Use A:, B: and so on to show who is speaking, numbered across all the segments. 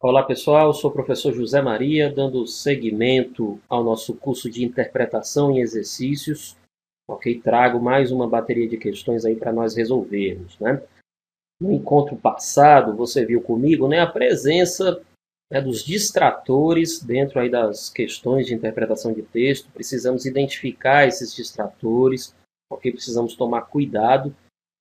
A: Olá pessoal, sou o professor José Maria, dando seguimento ao nosso curso de interpretação em exercícios. Ok, trago mais uma bateria de questões aí para nós resolvermos, né? No encontro passado, você viu comigo, né, a presença, né, dos distratores dentro aí das questões de interpretação de texto. Precisamos identificar esses distratores, ok? Precisamos tomar cuidado.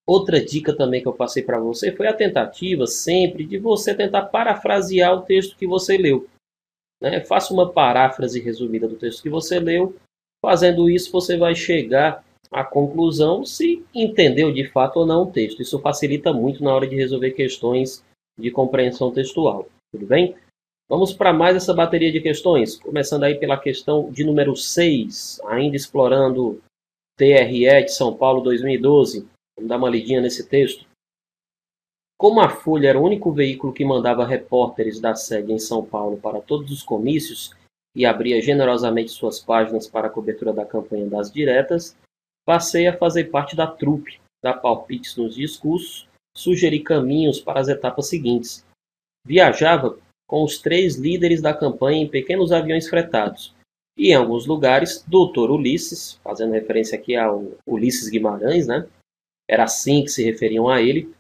A: Outra dica também que eu passei para você foi a tentativa sempre de você tentar parafrasear o texto que você leu, né? Faça uma paráfrase resumida do texto que você leu. Fazendo isso, você vai chegar à conclusão se entendeu de fato ou não o texto. Isso facilita muito na hora de resolver questões de compreensão textual. Tudo bem? Vamos para mais essa bateria de questões, começando aí pela questão de número 6, ainda explorando TRE de São Paulo 2012. Vamos dar uma lidinha nesse texto. Como a Folha era o único veículo que mandava repórteres da sede em São Paulo para todos os comícios e abria generosamente suas páginas para a cobertura da campanha das diretas, passei a fazer parte da trupe, dar palpites nos discursos, sugerir caminhos para as etapas seguintes. Viajava com os 3 líderes da campanha em pequenos aviões fretados. E em alguns lugares, Dr. Ulisses, fazendo referência aqui ao Ulisses Guimarães, né? Era assim que se referiam a ele,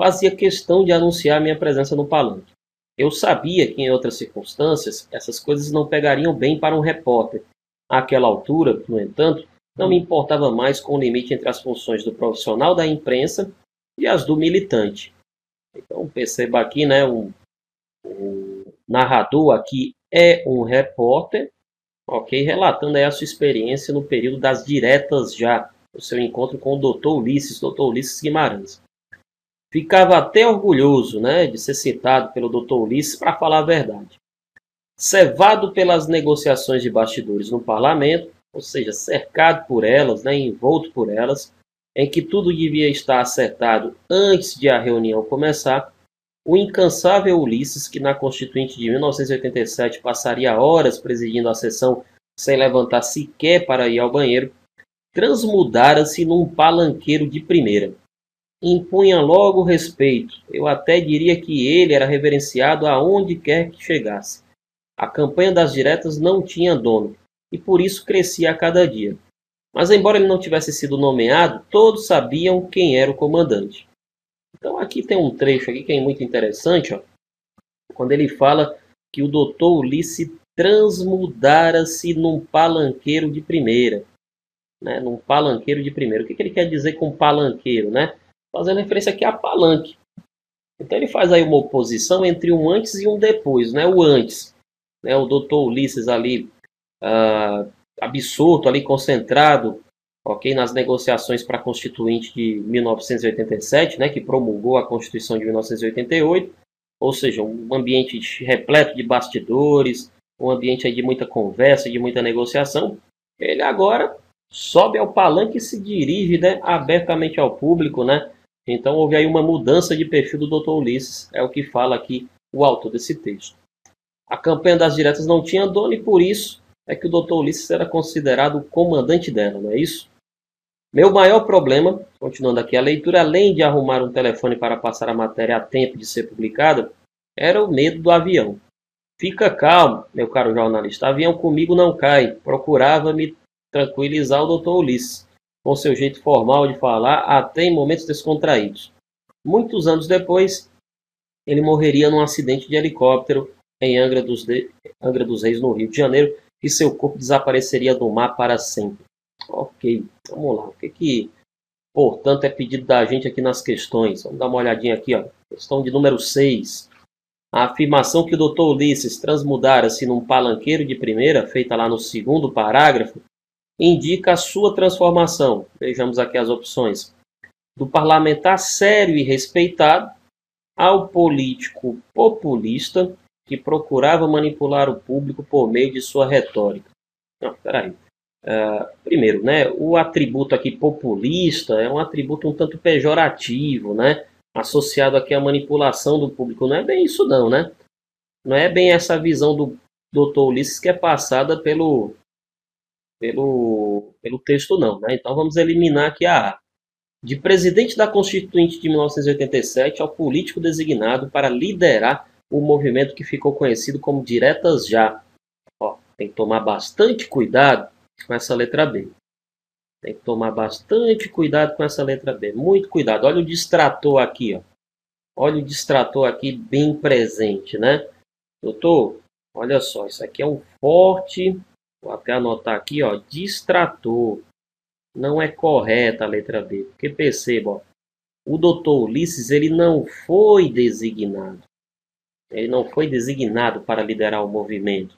A: fazia questão de anunciar minha presença no palanque. Eu sabia que em outras circunstâncias essas coisas não pegariam bem para um repórter. Àquela altura, no entanto, não me importava mais com o limite entre as funções do profissional da imprensa e as do militante. Então perceba aqui, né, o narrador aqui é um repórter, ok, relatando aí a sua experiência no período das diretas já, o seu encontro com o Dr. Ulisses Guimarães. Ficava até orgulhoso, né, de ser citado pelo Dr. Ulisses para falar a verdade. Cevado pelas negociações de bastidores no parlamento, ou seja, cercado por elas, né, envolto por elas, em que tudo devia estar acertado antes de a reunião começar, o incansável Ulisses, que na Constituinte de 1987 passaria horas presidindo a sessão sem levantar sequer para ir ao banheiro, transmudara-se num palanqueiro de primeira. Impunha logo respeito. Eu até diria que ele era reverenciado aonde quer que chegasse. A campanha das diretas não tinha dono, e por isso crescia a cada dia. Mas embora ele não tivesse sido nomeado, todos sabiam quem era o comandante. Então aqui tem um trecho aqui que é muito interessante, ó, quando ele fala que o doutor Ulisses transmudara-se num palanqueiro de primeira. Né? Num palanqueiro de primeira. O que ele quer dizer com palanqueiro, né? Fazendo referência aqui a palanque. Então ele faz aí uma oposição entre um antes e um depois, né? O antes, né? O doutor Ulisses ali absorto, ali concentrado, ok, nas negociações para a Constituinte de 1987, né? Que promulgou a Constituição de 1988, ou seja, um ambiente repleto de bastidores, um ambiente aí de muita conversa, de muita negociação. Ele agora sobe ao palanque e se dirige, né, abertamente ao público, né? Então houve aí uma mudança de perfil do Dr. Ulisses, é o que fala aqui o autor desse texto. A campanha das diretas não tinha dono e por isso é que o Dr. Ulisses era considerado o comandante dela, não é isso? Meu maior problema, continuando aqui a leitura, além de arrumar um telefone para passar a matéria a tempo de ser publicada, era o medo do avião. Fica calmo, meu caro jornalista, avião comigo não cai. Procurava me tranquilizar o Dr. Ulisses, com seu jeito formal de falar, até em momentos descontraídos. Muitos anos depois, ele morreria num acidente de helicóptero em Angra dos Reis, no Rio de Janeiro, e seu corpo desapareceria do mar para sempre. Ok, vamos lá. O que, portanto, é pedido da gente aqui nas questões? Vamos dar uma olhadinha aqui, ó. Questão de número 6. A afirmação que o Dr. Ulisses transmudara-se num palanqueiro de primeira, feita lá no segundo parágrafo, indica a sua transformação. Vejamos aqui as opções. Do parlamentar sério e respeitado ao político populista que procurava manipular o público por meio de sua retórica. Não, peraí. Primeiro, né, o atributo aqui populista é um atributo um tanto pejorativo, né, associado aqui à manipulação do público. Não é bem isso não, né? Não é bem essa visão do Dr. Ulisses que é passada pelo texto não, né? Então vamos eliminar aqui a A. De presidente da Constituinte de 1987 ao político designado para liderar o movimento que ficou conhecido como diretas já. Ó, tem que tomar bastante cuidado com essa letra B. Tem que tomar bastante cuidado com essa letra B. Muito cuidado. Olha o distrator aqui, ó. Olha o distrator aqui bem presente, né? Doutor, olha só, isso aqui é um forte, vou até anotar aqui, ó, distrator. Não é correta a letra B, porque perceba, ó, o doutor Ulisses, ele não foi designado. Ele não foi designado para liderar o movimento,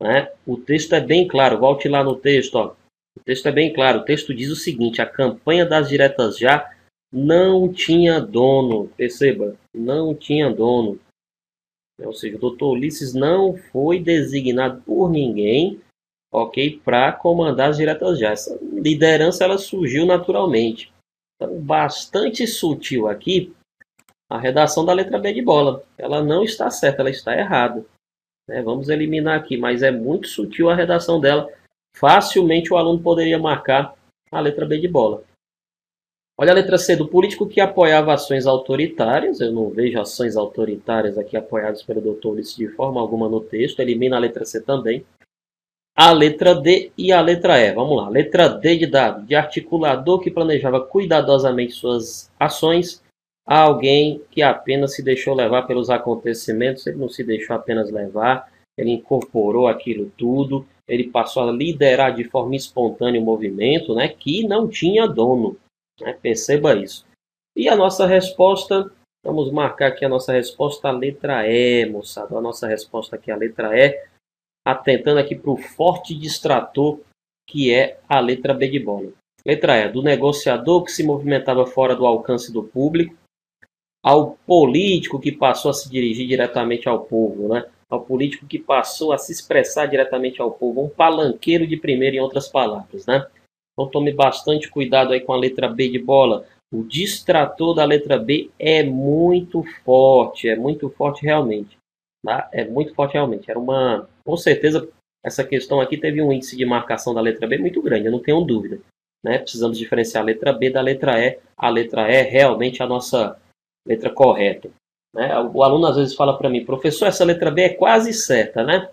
A: né? O texto é bem claro, volte lá no texto, ó. O texto é bem claro, o texto diz o seguinte: a campanha das diretas já não tinha dono, perceba, não tinha dono. Ou seja, o doutor Ulisses não foi designado por ninguém, ok, para comandar as diretas já. Essa liderança ela surgiu naturalmente. Então, bastante sutil aqui a redação da letra B de bola. Ela não está certa, ela está errada. Vamos eliminar aqui, mas é muito sutil a redação dela. Facilmente o aluno poderia marcar a letra B de bola. Olha a letra C, do político que apoiava ações autoritárias. Eu não vejo ações autoritárias aqui apoiadas pelo Dr. Ulisses de forma alguma no texto. Elimina a letra C também. A letra D e a letra E. Vamos lá. Letra D de dado. De articulador que planejava cuidadosamente suas ações a alguém que apenas se deixou levar pelos acontecimentos. Ele não se deixou apenas levar. Ele incorporou aquilo tudo. Ele passou a liderar de forma espontânea o movimento, né, que não tinha dono. Perceba isso. E a nossa resposta, vamos marcar aqui a nossa resposta, a letra E, moçada. A nossa resposta aqui, a letra E, atentando aqui para o forte distrator, que é a letra B de bola. Letra E, do negociador que se movimentava fora do alcance do público, ao político que passou a se dirigir diretamente ao povo, né? Ao político que passou a se expressar diretamente ao povo, um palanqueiro de primeira, em outras palavras, né? Então tome bastante cuidado aí com a letra B de bola. O distrator da letra B é muito forte realmente. Tá? É muito forte realmente. Com certeza, essa questão aqui teve um índice de marcação da letra B muito grande, eu não tenho dúvida. Né? Precisamos diferenciar a letra B da letra E. A letra E é realmente a nossa letra correta. Né? O aluno às vezes fala para mim, professor, essa letra B é quase certa, né?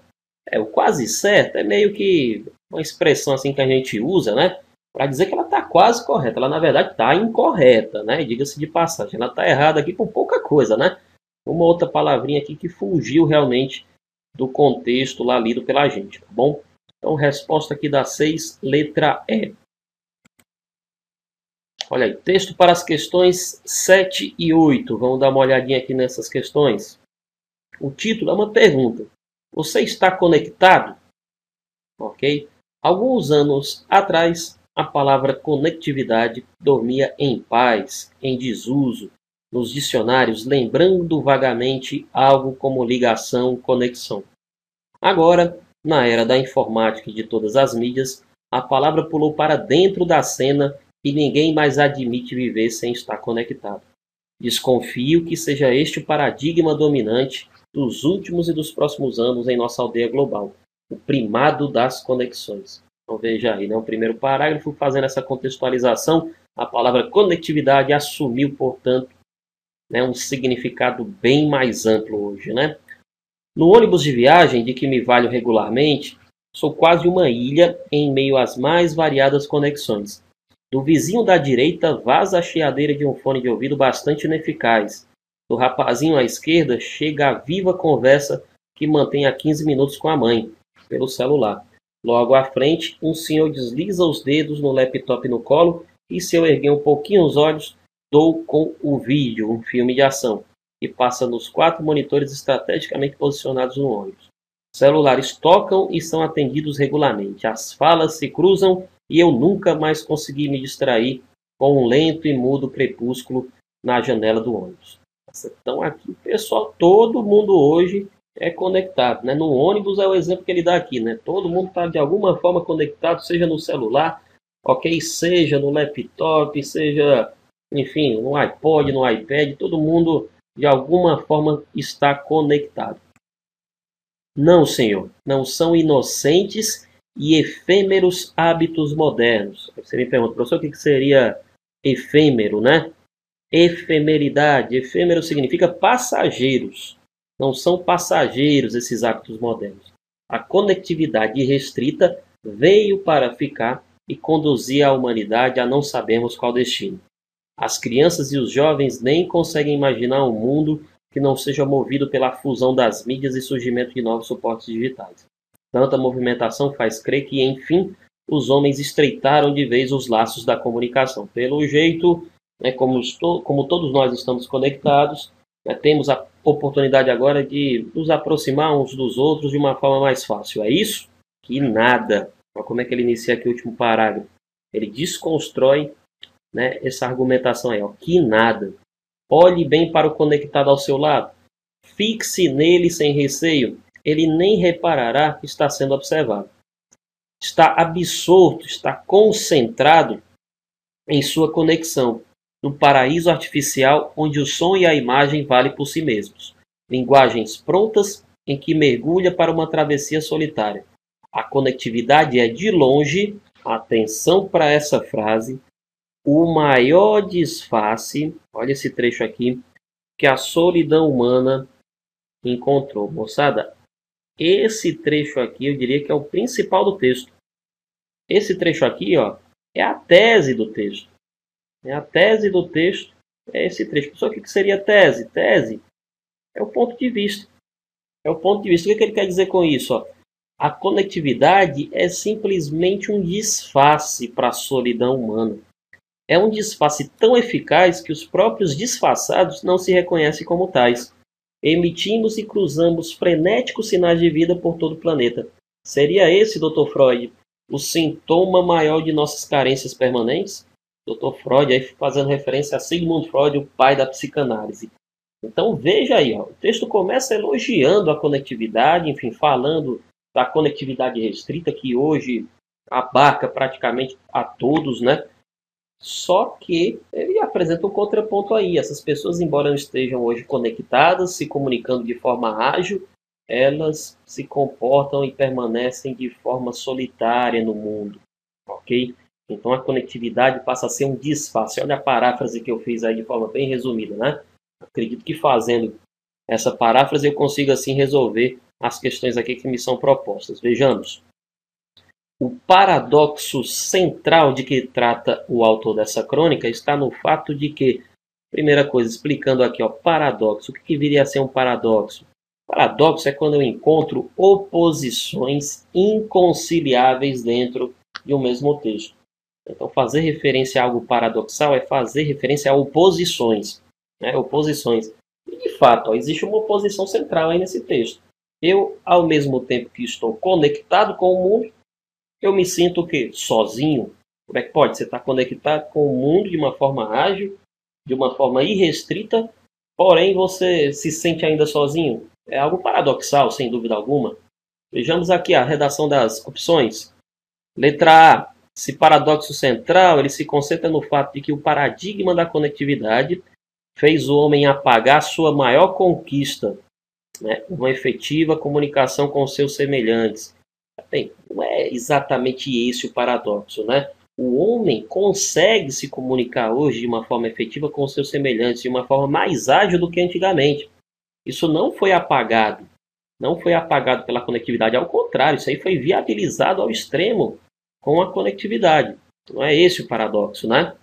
A: O quase certo é meio que uma expressão assim que a gente usa, né? Para dizer que ela está quase correta. Ela, na verdade, está incorreta, né? Diga-se de passagem. Ela está errada aqui com pouca coisa, né? Uma outra palavrinha aqui que fugiu realmente do contexto lá lido pela gente, tá bom? Então, resposta aqui da 6, letra E. Olha aí, texto para as questões 7 e 8. Vamos dar uma olhadinha aqui nessas questões. O título é uma pergunta. Você está conectado? Ok? Alguns anos atrás, a palavra conectividade dormia em paz, em desuso, nos dicionários, lembrando vagamente algo como ligação, conexão. Agora, na era da informática e de todas as mídias, a palavra pulou para dentro da cena e ninguém mais admite viver sem estar conectado. Desconfio que seja este o paradigma dominante dos últimos e dos próximos anos em nossa aldeia global, o primado das conexões. Então veja aí, né, o primeiro parágrafo fazendo essa contextualização, a palavra conectividade assumiu, portanto, né, um significado bem mais amplo hoje. Né? No ônibus de viagem de que me valho regularmente, sou quase uma ilha em meio às mais variadas conexões. Do vizinho da direita vaza a chiadeira de um fone de ouvido bastante ineficaz. Do rapazinho à esquerda chega a viva conversa que mantém há 15 minutos com a mãe, pelo celular. Logo à frente, um senhor desliza os dedos no laptop no colo e, se eu erguer um pouquinho os olhos, dou com o vídeo, um filme de ação, que passa nos 4 monitores estrategicamente posicionados no ônibus. Celulares tocam e são atendidos regularmente. As falas se cruzam e eu nunca mais consegui me distrair com um lento e mudo crepúsculo na janela do ônibus. Então aqui, pessoal, todo mundo hoje é conectado, né? No ônibus é o exemplo que ele dá aqui, né? Todo mundo está de alguma forma conectado, seja no celular, ok? Seja no laptop, seja, enfim, no iPod, no iPad, todo mundo de alguma forma está conectado. Não, senhor, não são inocentes e efêmeros hábitos modernos. Você me pergunta, professor, o que seria efêmero, né? Efemeridade. Efêmero significa passageiros. Não são passageiros esses hábitos modernos. A conectividade restrita veio para ficar e conduzir a humanidade a não sabermos qual destino. As crianças e os jovens nem conseguem imaginar um mundo que não seja movido pela fusão das mídias e surgimento de novos suportes digitais. Tanta movimentação faz crer que, enfim, os homens estreitaram de vez os laços da comunicação. Pelo jeito, né, como todos nós estamos conectados, né, temos a oportunidade agora de nos aproximar uns dos outros de uma forma mais fácil. É isso? Que nada. Olha como é que ele inicia aqui o último parágrafo. Ele desconstrói, né, essa argumentação aí. Ó. Que nada. Olhe bem para o conectado ao seu lado. Fixe nele sem receio. Ele nem reparará que está sendo observado. Está absorto, está concentrado em sua conexão, no paraíso artificial onde o som e a imagem valem por si mesmos. Linguagens prontas em que mergulha para uma travessia solitária. A conectividade é, de longe, atenção para essa frase, o maior disfarce, olha esse trecho aqui, que a solidão humana encontrou. Moçada, esse trecho aqui eu diria que é o principal do texto. Esse trecho aqui, ó, é a tese do texto. É a tese do texto, é esse trecho. Só que o que seria tese? Tese é o ponto de vista. É o ponto de vista. O que ele quer dizer com isso? Ó? A conectividade é simplesmente um disfarce para a solidão humana. É um disfarce tão eficaz que os próprios disfarçados não se reconhecem como tais. Emitimos e cruzamos frenéticos sinais de vida por todo o planeta. Seria esse, Dr. Freud, o sintoma maior de nossas carências permanentes? Dr. Freud, aí fazendo referência a Sigmund Freud, o pai da psicanálise. Então veja aí, ó, o texto começa elogiando a conectividade, enfim, falando da conectividade restrita, que hoje abarca praticamente a todos, né? Só que ele apresenta um contraponto aí. Essas pessoas, embora não estejam hoje conectadas, se comunicando de forma ágil, elas se comportam e permanecem de forma solitária no mundo, ok? Então a conectividade passa a ser um disfarce. Olha a paráfrase que eu fiz aí de forma bem resumida, né? Acredito que fazendo essa paráfrase eu consigo assim resolver as questões aqui que me são propostas. Vejamos. O paradoxo central de que trata o autor dessa crônica está no fato de que, primeira coisa, explicando aqui, ó, paradoxo. O que viria a ser um paradoxo? Paradoxo é quando eu encontro oposições inconciliáveis dentro de um mesmo texto. Então, fazer referência a algo paradoxal é fazer referência a oposições. Né? Oposições. E, de fato, ó, existe uma oposição central aí nesse texto. Eu, ao mesmo tempo que estou conectado com o mundo, eu me sinto o quê? Sozinho. Como é que pode? Você está conectado com o mundo de uma forma ágil, de uma forma irrestrita, porém você se sente ainda sozinho. É algo paradoxal, sem dúvida alguma. Vejamos aqui a redação das opções. Letra A. Esse paradoxo central ele se concentra no fato de que o paradigma da conectividade fez o homem apagar sua maior conquista, né? Uma efetiva comunicação com seus semelhantes. Bem, não é exatamente esse o paradoxo, né? O homem consegue se comunicar hoje de uma forma efetiva com seus semelhantes, de uma forma mais ágil do que antigamente. Isso não foi apagado. Não foi apagado pela conectividade. Ao contrário, isso aí foi viabilizado ao extremo com a conectividade. Não é esse o paradoxo, né?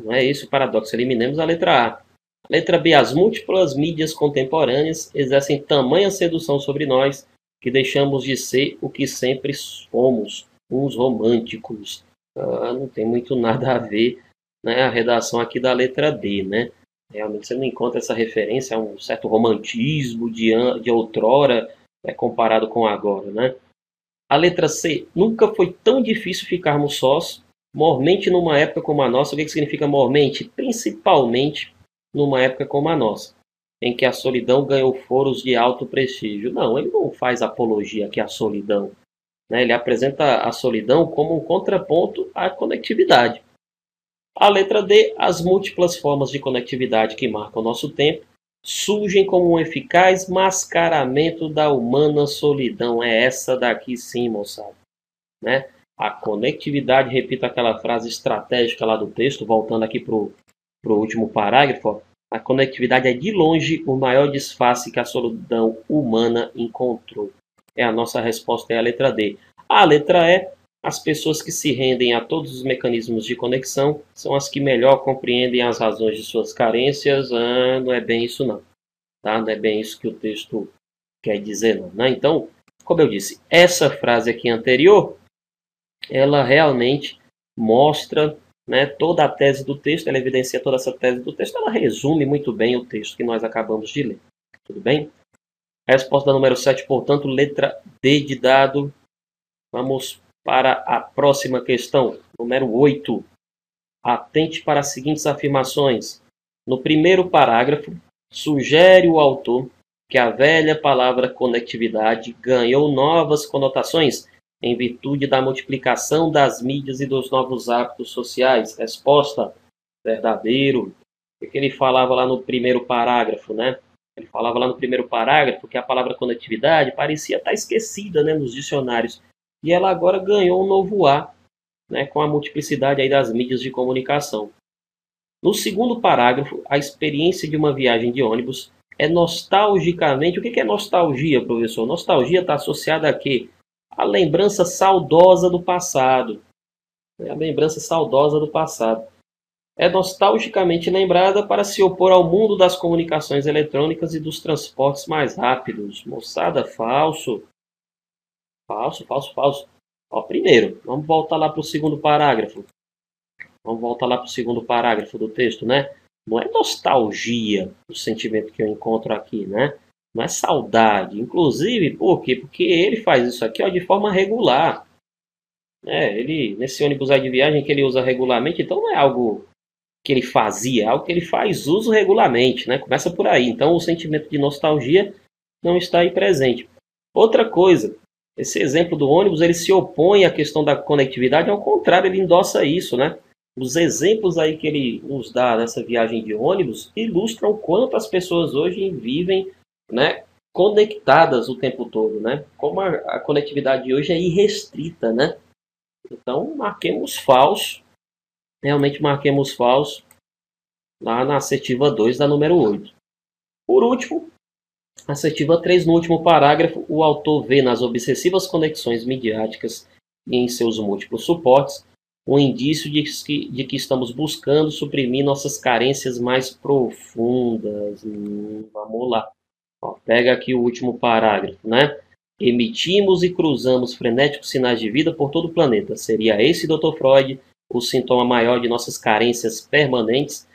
A: Não é esse o paradoxo. Eliminemos a letra A. A letra B. As múltiplas mídias contemporâneas exercem tamanha sedução sobre nós que deixamos de ser o que sempre fomos, uns românticos. Não tem muito nada a ver, né, a redação aqui da letra D, né? Realmente você não encontra essa referência a um certo romantismo de outrora, né, comparado com agora, né? A letra C. Nunca foi tão difícil ficarmos sós, mormente numa época como a nossa. O que significa mormente? Principalmente numa época como a nossa, em que a solidão ganhou foros de alto prestígio. Não, ele não faz apologia aqui à solidão. Né? Ele apresenta a solidão como um contraponto à conectividade. A letra D, as múltiplas formas de conectividade que marcam o nosso tempo surgem como um eficaz mascaramento da humana solidão. É essa daqui sim, moçada. Né? A conectividade, repito aquela frase estratégica lá do texto, voltando aqui para o último parágrafo, ó. A conectividade é de longe o maior disfarce que a solidão humana encontrou. A nossa resposta é a letra D. A letra E, as pessoas que se rendem a todos os mecanismos de conexão são as que melhor compreendem as razões de suas carências. Não é bem isso não. Tá? Não é bem isso que o texto quer dizer não. Né? Então, como eu disse, essa frase aqui anterior, ela realmente mostra, né, toda a tese do texto, ela evidencia toda essa tese do texto, ela resume muito bem o texto que nós acabamos de ler. Tudo bem? Resposta da número 7, portanto, letra D de dado. Vamos para a próxima questão, número 8. Atente para as seguintes afirmações. No primeiro parágrafo, sugere o autor que a velha palavra conectividade ganhou novas conotações em virtude da multiplicação das mídias e dos novos hábitos sociais. Resposta, verdadeiro. O que ele falava lá no primeiro parágrafo, né? Ele falava lá no primeiro parágrafo que a palavra conectividade parecia estar esquecida, né, nos dicionários. E ela agora ganhou um novo ar, né, com a multiplicidade aí das mídias de comunicação. No segundo parágrafo, a experiência de uma viagem de ônibus é nostalgicamente... O que é nostalgia, professor? Nostalgia está associada a quê? A lembrança saudosa do passado. A lembrança saudosa do passado. É nostalgicamente lembrada para se opor ao mundo das comunicações eletrônicas e dos transportes mais rápidos. Moçada, falso. Falso, falso, falso. Ó, primeiro, vamos voltar lá para o segundo parágrafo. Vamos voltar lá para o segundo parágrafo do texto, né? Não é nostalgia o sentimento que eu encontro aqui, né? Não é saudade. Inclusive, por quê? Porque ele faz isso aqui, ó, de forma regular. Ele, nesse ônibus aí de viagem que ele usa regularmente, então não é algo que ele fazia, é algo que ele faz uso regularmente, né? Começa por aí. Então o sentimento de nostalgia não está aí presente. Outra coisa, esse exemplo do ônibus, ele se opõe à questão da conectividade, ao contrário, ele endossa isso, né? Os exemplos aí que ele nos dá nessa viagem de ônibus ilustram o quanto as pessoas hoje vivem, né, conectadas o tempo todo, né? Como a conectividade de hoje é irrestrita, né? Então, marquemos falso, realmente marquemos falso lá na assertiva 2 da número 8. Por último, assertiva 3, no último parágrafo, o autor vê nas obsessivas conexões midiáticas e em seus múltiplos suportes um indício de que estamos buscando suprimir nossas carências mais profundas. Vamos lá. Ó, pega aqui o último parágrafo, né? Emitimos e cruzamos frenéticos sinais de vida por todo o planeta. Seria esse, Dr. Freud, o sintoma maior de nossas carências permanentes?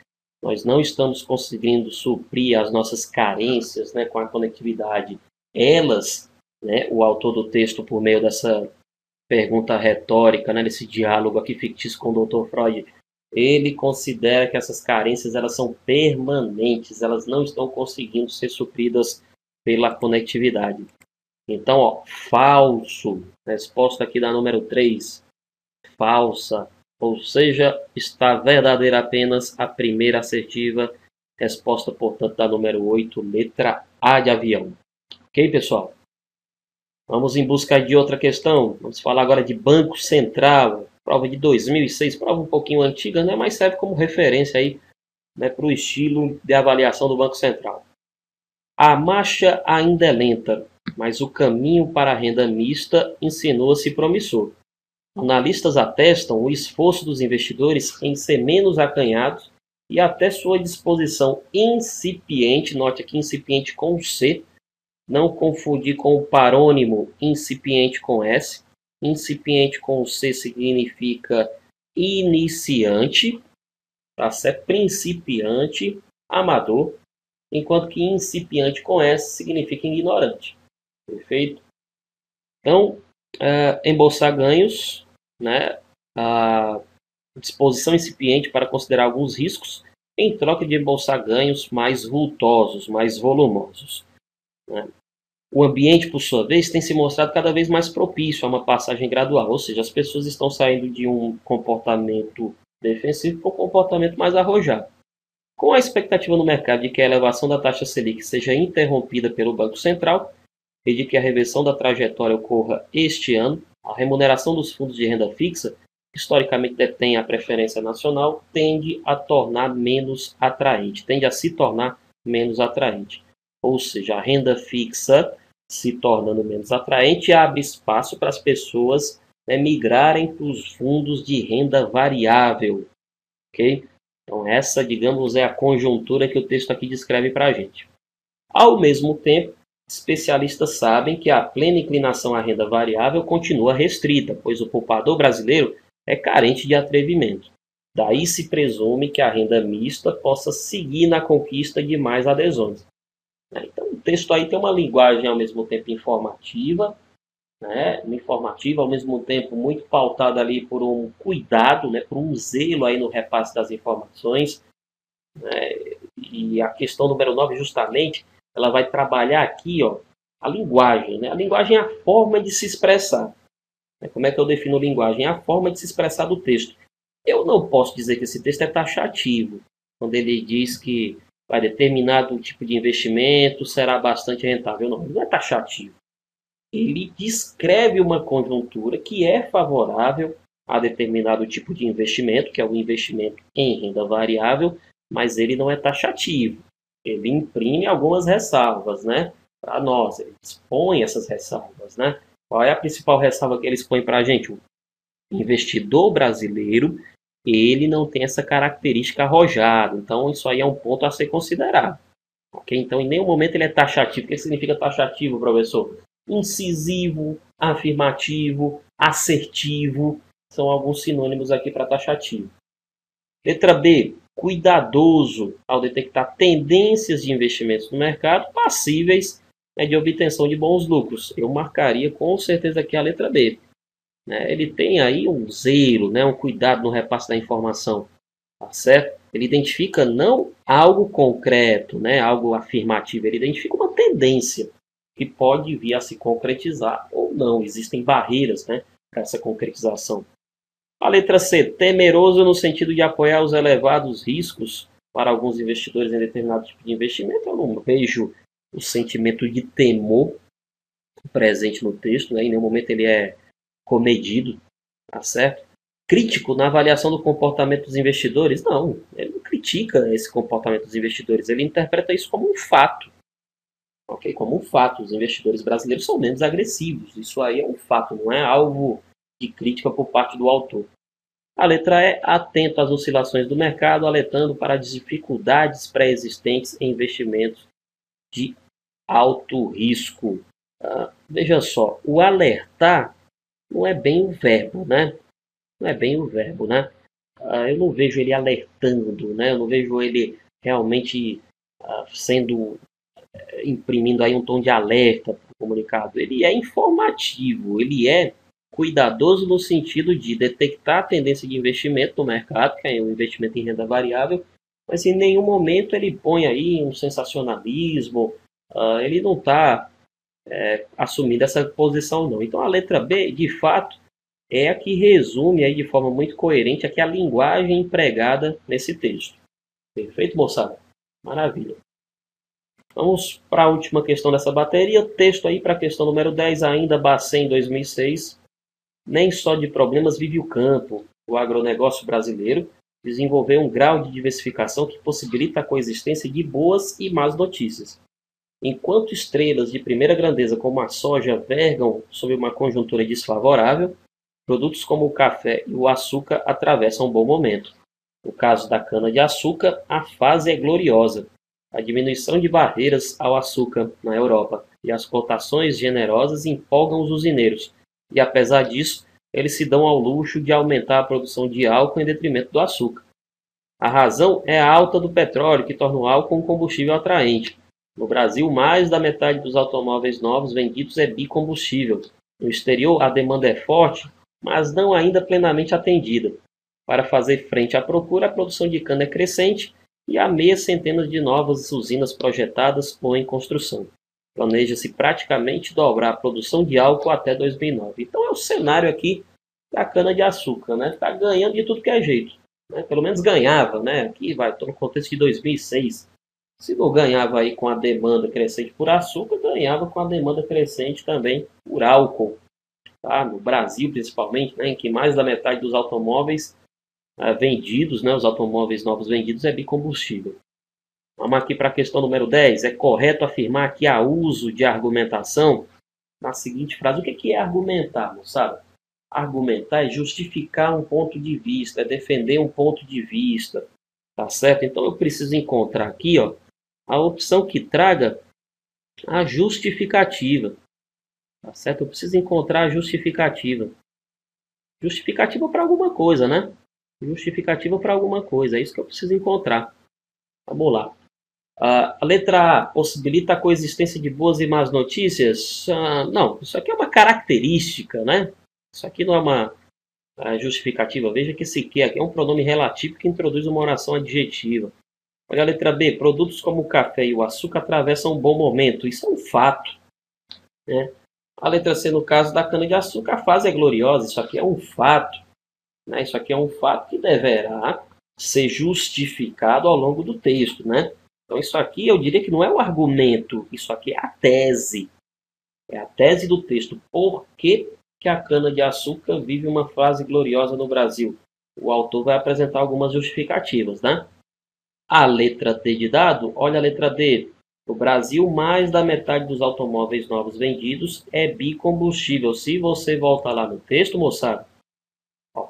A: Nós não estamos conseguindo suprir as nossas carências, né, com a conectividade. Elas, né, o autor do texto, por meio dessa pergunta retórica, né, desse diálogo aqui fictício com o Dr. Freud, ele considera que essas carências elas são permanentes, elas não estão conseguindo ser supridas pela conectividade. Então, ó, falso, resposta aqui da número 3, falsa, ou seja, está verdadeira apenas a primeira assertiva, resposta, portanto, da número 8, letra A de avião. Ok, pessoal? Vamos em busca de outra questão. Vamos falar agora de Banco Central. Prova de 2006, prova um pouquinho antiga, né? Mas serve como referência aí, né, para o estilo de avaliação do Banco Central. A marcha ainda é lenta, mas o caminho para a renda mista insinua-se promissor. Analistas atestam o esforço dos investidores em ser menos acanhados e até sua disposição incipiente, note aqui incipiente com C, não confundir com o parônimo incipiente com S. Incipiente com C significa iniciante, tá certo? Principiante, amador, enquanto que incipiente com S significa ignorante. Perfeito? Então, embolsar ganhos, né? A disposição incipiente para considerar alguns riscos em troca de embolsar ganhos mais vultosos, mais volumosos, né? O ambiente, por sua vez, tem se mostrado cada vez mais propício a uma passagem gradual, ou seja, as pessoas estão saindo de um comportamento defensivo para um comportamento mais arrojado. Com a expectativa no mercado de que a elevação da taxa Selic seja interrompida pelo Banco Central e de que a reversão da trajetória ocorra este ano, a remuneração dos fundos de renda fixa historicamente detém a preferência nacional, tende a tornar menos atraente, tende a se tornar menos atraente. Ou seja, a renda fixa se tornando menos atraente abre espaço para as pessoas migrarem para os fundos de renda variável. Ok? Então essa, digamos, é a conjuntura que o texto aqui descreve para a gente. Ao mesmo tempo, especialistas sabem que a plena inclinação à renda variável continua restrita, pois o poupador brasileiro é carente de atrevimento. Daí se presume que a renda mista possa seguir na conquista de mais adesões. Então, o texto aí tem uma linguagem ao mesmo tempo informativa, ao mesmo tempo muito pautada ali por um cuidado, por um zelo aí no repasse das informações. E a questão número 9, justamente, ela vai trabalhar aqui a linguagem. A linguagem é a forma de se expressar. Como é que eu defino linguagem? É a forma de se expressar do texto. Eu não posso dizer que esse texto é taxativo, quando ele diz que determinado tipo de investimento será bastante rentável. Não, ele não é taxativo. Ele descreve uma conjuntura que é favorável a determinado tipo de investimento, que é o investimento em renda variável, mas ele não é taxativo. Ele imprime algumas ressalvas, para nós. Ele expõe essas ressalvas, Qual é a principal ressalva que ele expõe para a gente? O investidor brasileiro, ele não tem essa característica arrojada. Então, isso aí é um ponto a ser considerado. Okay? Então, em nenhum momento ele é taxativo. O que significa taxativo, professor? Incisivo, afirmativo, assertivo. São alguns sinônimos aqui para taxativo. Letra B. Cuidadoso ao detectar tendências de investimentos no mercado passíveis de obtenção de bons lucros. Eu marcaria com certeza aqui a letra B. Ele tem aí um zelo, um cuidado no repasse da informação, tá certo? Ele identifica não algo concreto, algo afirmativo, ele identifica uma tendência que pode vir a se concretizar ou não. Existem barreiras para essa concretização. A letra C, temeroso no sentido de apoiar os elevados riscos para alguns investidores em determinado tipo de investimento. Eu não vejo o sentimento de temor presente no texto, em nenhum momento ele é comedido, tá certo? Crítico na avaliação do comportamento dos investidores? Não, ele não critica esse comportamento dos investidores, ele interpreta isso como um fato. Ok? Como um fato, os investidores brasileiros são menos agressivos, isso aí é um fato, não é algo de crítica por parte do autor. A letra E, atento às oscilações do mercado, alertando para as dificuldades pré-existentes em investimentos de alto risco. Veja só, o alertar não é bem o verbo, Não é bem o verbo, eu não vejo ele alertando, Eu não vejo ele realmente imprimindo aí um tom de alerta para o comunicado. Ele é informativo, ele é cuidadoso no sentido de detectar a tendência de investimento no mercado, que é o investimento em renda variável, mas em nenhum momento ele põe aí um sensacionalismo, ele não está assumindo essa posição, não. Então a letra B, de fato, é a que resume aí de forma muito coerente aqui a linguagem empregada nesse texto. Perfeito, moçada? Maravilha. Vamos para a última questão dessa bateria. Texto aí para a questão número 10, ainda Bacen 2006. Nem só de problemas vive o campo. O agronegócio brasileiro desenvolveu um grau de diversificação que possibilita a coexistência de boas e más notícias. Enquanto estrelas de primeira grandeza como a soja vergam sob uma conjuntura desfavorável, produtos como o café e o açúcar atravessam um bom momento. No caso da cana-de-açúcar, a fase é gloriosa. A diminuição de barreiras ao açúcar na Europa e as cotações generosas empolgam os usineiros, e apesar disso, eles se dão ao luxo de aumentar a produção de álcool em detrimento do açúcar. A razão é a alta do petróleo, que torna o álcool um combustível atraente. No Brasil, mais da metade dos automóveis novos vendidos é bicombustível. No exterior, a demanda é forte, mas não ainda plenamente atendida. Para fazer frente à procura, a produção de cana é crescente e há meias centenas de novas usinas projetadas ou em construção. Planeja-se praticamente dobrar a produção de álcool até 2009. Então é o cenário aqui da cana-de-açúcar, Está ganhando de tudo que é jeito. Pelo menos ganhava, Aqui estou no contexto de 2006. Se não ganhava aí com a demanda crescente por açúcar, ganhava com a demanda crescente também por álcool. tá? No Brasil principalmente, né, em que mais da metade dos automóveis vendidos, né, os automóveis novos vendidos é bicombustível. Vamos aqui para a questão número 10. É correto afirmar que há uso de argumentação na seguinte frase. O que é argumentar, moçada? Argumentar é justificar um ponto de vista, é defender um ponto de vista, tá certo? Então eu preciso encontrar aqui, ó, a opção que traga a justificativa, tá certo? Eu preciso encontrar a justificativa. Justificativa para alguma coisa, né? Justificativa para alguma coisa, é isso que eu preciso encontrar. Vamos lá. A letra A possibilita a coexistência de boas e más notícias? Não, isso aqui é uma característica, né? Isso aqui não é uma justificativa. Veja que esse que aqui é um pronome relativo que introduz uma oração adjetiva. Olha a letra B. Produtos como o café e o açúcar atravessam um bom momento. Isso é um fato, né? A letra C, no caso da cana-de-açúcar, a fase é gloriosa. Isso aqui é um fato, né? Isso aqui é um fato que deverá ser justificado ao longo do texto, né? Então, isso aqui eu diria que não é o argumento, isso aqui é a tese. É a tese do texto. Por que a cana-de-açúcar vive uma fase gloriosa no Brasil? O autor vai apresentar algumas justificativas, né? A letra D de dado, olha a letra D. No Brasil, mais da metade dos automóveis novos vendidos é bicombustível. Se você voltar lá no texto, moçada,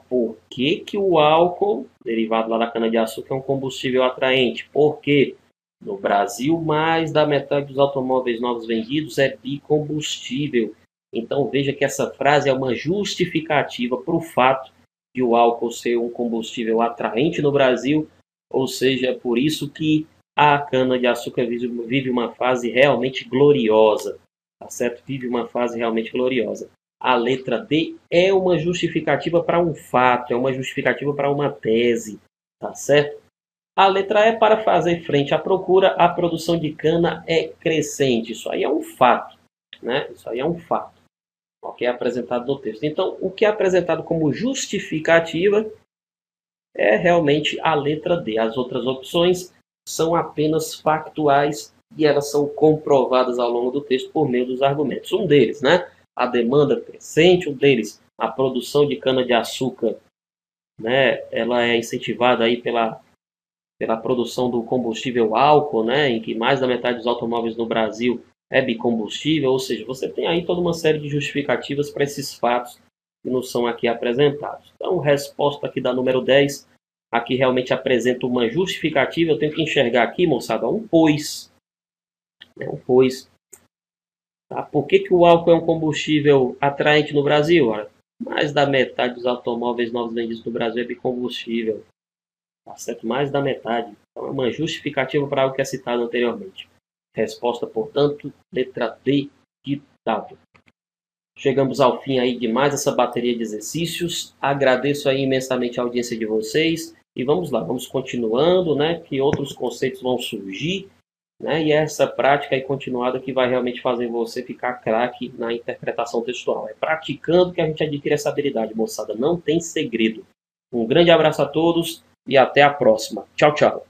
A: por que o álcool, derivado lá da cana-de-açúcar, é um combustível atraente? Por quê? No Brasil, mais da metade dos automóveis novos vendidos é bicombustível. Então, veja que essa frase é uma justificativa para o fato de o álcool ser um combustível atraente no Brasil, ou seja, é por isso que a cana-de-açúcar vive uma fase realmente gloriosa, tá certo? Vive uma fase realmente gloriosa. A letra D é uma justificativa para um fato, é uma justificativa para uma tese, tá certo? A letra E, para fazer frente à procura, a produção de cana é crescente. Isso aí é um fato, né? Isso aí é um fato, o que é apresentado no texto. Então, o que é apresentado como justificativa é realmente a letra D. As outras opções são apenas factuais e elas são comprovadas ao longo do texto por meio dos argumentos. Um deles, né? A demanda crescente, um deles, a produção de cana-de-açúcar, né? Ela é incentivada aí pela produção do combustível álcool, né, em que mais da metade dos automóveis no Brasil é bicombustível, ou seja, você tem aí toda uma série de justificativas para esses fatos que nos são aqui apresentados. Então, resposta aqui da número 10, aqui realmente apresenta uma justificativa, eu tenho que enxergar aqui, moçada, um pois. Um pois. Tá? Por que o álcool é um combustível atraente no Brasil? Olha, mais da metade dos automóveis novos vendidos no Brasil é bicombustível. Tá certo? Mais da metade. Então, é uma justificativa para algo que é citado anteriormente. Resposta, portanto, letra D de dado. Chegamos ao fim aí de mais essa bateria de exercícios. Agradeço aí imensamente a audiência de vocês. E vamos lá, vamos continuando, né? Que outros conceitos vão surgir, né? E é essa prática aí continuada que vai realmente fazer você ficar craque na interpretação textual. É praticando que a gente adquire essa habilidade, moçada. Não tem segredo. Um grande abraço a todos e até a próxima. Tchau, tchau.